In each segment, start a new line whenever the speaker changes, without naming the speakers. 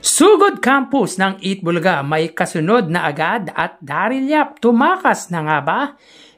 Sugod Campus ng Eat Bulaga may kasunod na agad at Daryl Yap tumakas na nga ba?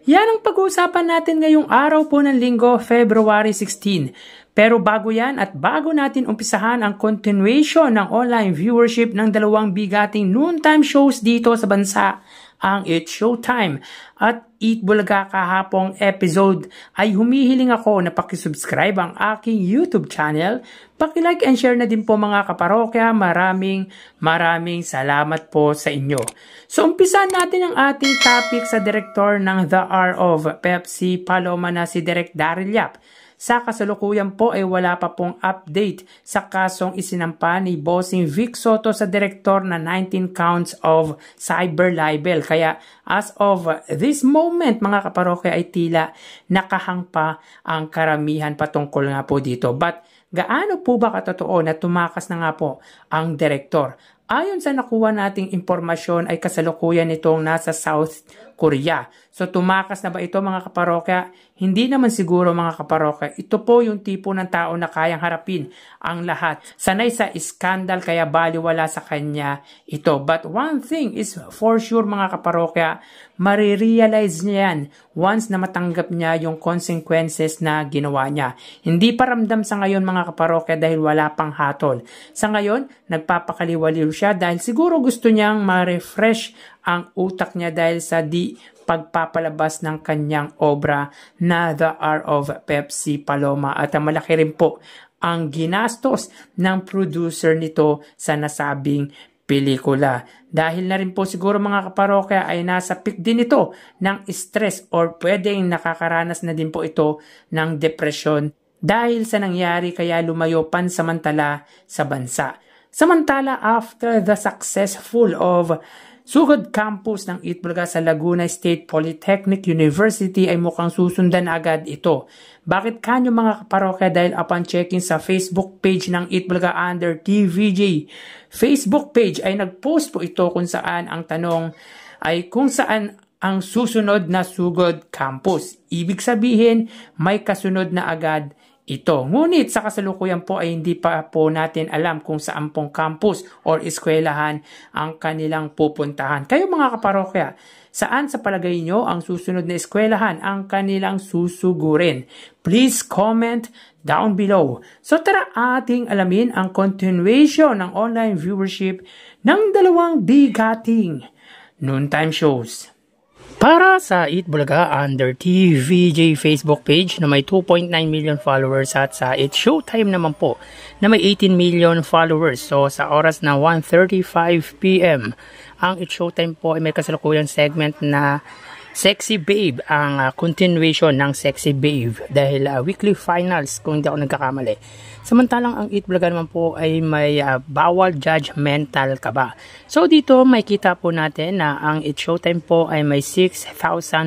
Yan ang pag-uusapan natin ngayong araw po ng Linggo, February 16. Pero bago yan at bago natin umpisahan ang continuation ng online viewership ng dalawang bigating noontime shows dito sa bansa, ang It's Showtime at Eat Bulaga kahapong episode, ay humihiling ako na pakisubscribe ang aking YouTube channel. Paki-like and share na din po mga kaparokya. Maraming salamat po sa inyo. So umpisahan natin ang ating topic sa direktor ng The R of Pepsi Paloma na si Direk Daryl Yap. Sa kasalukuyan po ay wala pa pong update sa kasong isinampa ni Bossing Vic Soto sa direktor na 19 counts of cyber libel. Kaya as of this moment mga kaparokya ay tila nakahang pa ang karamihan patungkol nga po dito. But gaano po ba katotoo na tumakas na nga po ang direktor? Ayon sa nakuha nating impormasyon ay kasalukuyan itong nasa South Korea. So tumakas na ba ito mga kaparokya? Hindi naman siguro mga kaparokya. Ito po yung tipo ng tao na kayang harapin ang lahat. Sanay sa iskandal kaya baliwala sa kanya ito. But one thing is for sure mga kaparokya, marirealize niya yan once na matanggap niya yung consequences na ginawa niya. Hindi pa ramdam sa ngayon mga kaparokya dahil wala pang hatol. Sa ngayon, nagpapakaliwaliw siya dahil siguro gusto niyang ma-refresh ang utak niya dahil sa di pagpapalabas ng kanyang obra na The R of Pepsi Paloma at malaki rin po ang ginastos ng producer nito sa nasabing pelikula. Dahil na rin po siguro mga kaparokya ay nasa peak din ito ng stress or pwedeng nakakaranas na din po ito ng depresyon dahil sa nangyari kaya lumayo pansamantala sa bansa. Samantala after the successful of Sugod Campus ng Eat Bulaga sa Laguna State Polytechnic University ay mukhang susundan agad ito. Bakit kanyo mga kaparokya? Dahil upon checking sa Facebook page ng Eat Bulaga under TVJ Facebook page ay nagpost po ito kung saan ang tanong ay kung saan ang susunod na Sugod Campus. Ibig sabihin may kasunod na agad ito. Ngunit sa kasalukuyan po ay hindi pa po natin alam kung saan pong campus or eskwelahan ang kanilang pupuntahan. Kayo mga kaparokya, saan sa palagay nyo ang susunod na eskwelahan ang kanilang susugurin? Please comment down below. So tara ating alamin ang continuation ng online viewership ng dalawang bigating noontime shows. Para sa Eat Bulaga under TVJ Facebook page na may 2.9 million followers at sa It's Showtime naman po na may 18 million followers. So sa oras na 1:35 PM, ang It's Showtime po ay may kasalukuyang segment na Sexy Babe, ang continuation ng Sexy Babe dahil weekly finals kung hindi ako nagkakamali. Samantalang ang Eat Bulaga naman po ay may bawal judgmental ka ba. So dito may kita po natin na ang It's Showtime po ay may 6,000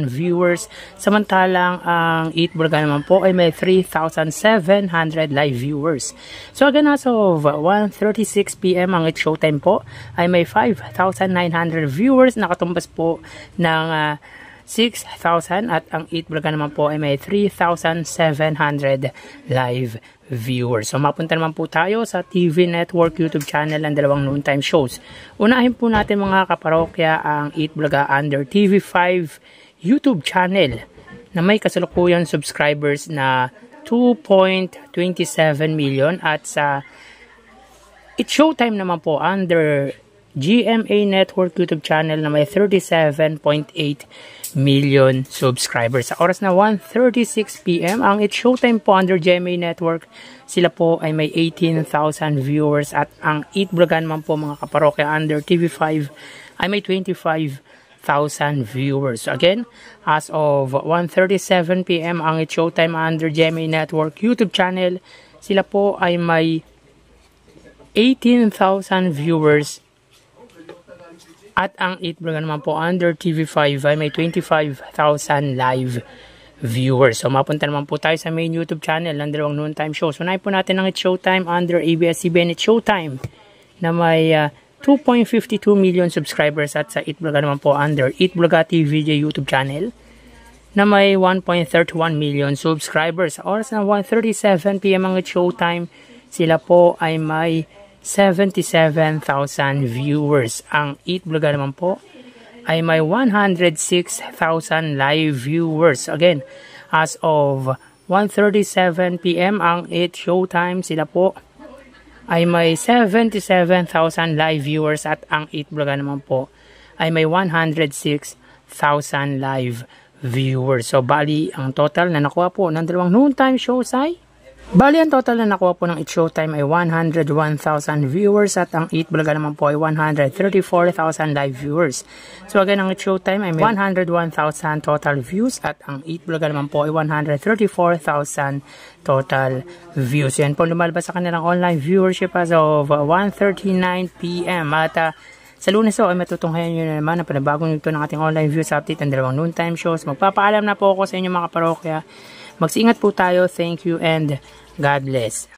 viewers. Samantalang ang Eat Bulaga naman po ay may 3,700 live viewers. So again as of 1:36 PM ang It's Showtime po ay may 5,900 viewers. Nakatumbas po ng 6,000 at ang Eat Bulaga naman po ay may 3,700 live viewers. So mapunta naman po tayo sa TV Network YouTube channel ng dalawang noontime shows. Unahin po natin mga kaparokya ang Eat Bulaga under TV5 YouTube channel na may kasalukuyan subscribers na 2.27 million at sa It's Showtime naman po under GMA Network YouTube channel na may 37.8 million subscribers. Sa oras na 1:36 PM, ang It's Showtime po under GMA Network, sila po ay may 18,000 viewers at ang Eat Bulaga naman po mga kaparokya under TV5 ay may 25,000 viewers. So again, as of 1:37 PM, ang It's Showtime under GMA Network YouTube channel, sila po ay may 18,000 viewers. At ang Eat Bulaga naman po under TV5 ay may 25,000 live viewers. So mapunta naman po tayo sa main YouTube channel ng dalawang noontime shows. Unahin po natin ang It's Showtime under ABS-CBN It's Showtime na may 2.52 million subscribers at sa Eat Bulaga naman po under Eat Bulaga TVJ YouTube channel na may 1.31 million subscribers. Sa oras na 1:37 PM ang It's Showtime, sila po ay may 77,000 viewers. Ang Eat Bulaga naman po ay may 106,000 live viewers. Again, as of 1:37 PM ang Eat Showtime, sila po ay may 77,000 live viewers at ang Eat Bulaga naman po ay may 106,000 live viewers. So, bali, ang total na nakuha po ng dalawang noontime shows ay ang total na nakuha po ng Eat Showtime ay 101,000 viewers at ang Eat Bulaga naman po ay 134,000 live viewers. So again, ang Eat Showtime ay may 101,000 total views at ang Eat Bulaga naman po ay 134,000 total views. Yan po lumalabas sa kanilang online viewership as of 1:39 PM. At sa Lunes ay matutunghayan nyo na naman ang panibagong ito ng ating online views update ang dalawang noontime shows. Magpapaalam na po ako sa inyo mga parokya. Mag-iingat po tayo. Thank you and God bless.